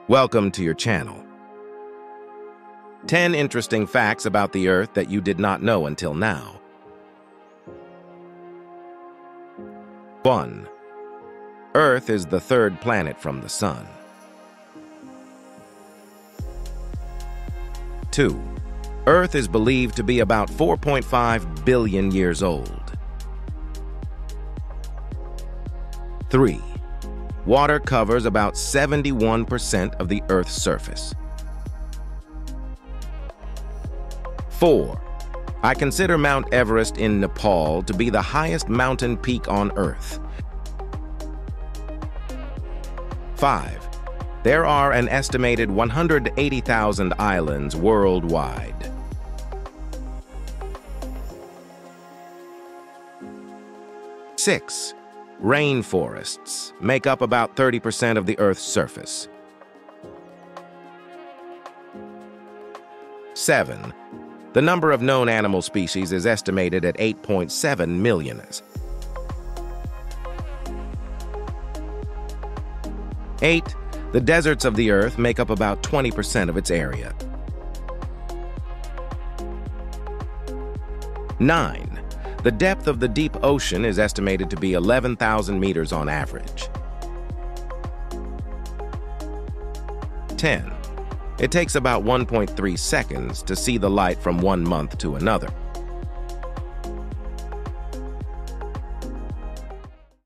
Welcome to your channel. 10 interesting facts about the Earth that you did not know until now. 1. Earth is the third planet from the Sun. 2. Earth is believed to be about 4.5 billion years old. 3. Water covers about 71% of the Earth's surface. 4. I consider Mount Everest in Nepal to be the highest mountain peak on Earth. 5. There are an estimated 180,000 islands worldwide. 6. Rainforests make up about 30% of the Earth's surface. 7. The number of known animal species is estimated at 8.7 million. 8. The deserts of the Earth make up about 20% of its area. 9. The depth of the deep ocean is estimated to be 11,000 meters on average. 10. It takes about 1.3 seconds to see the light from one month to another.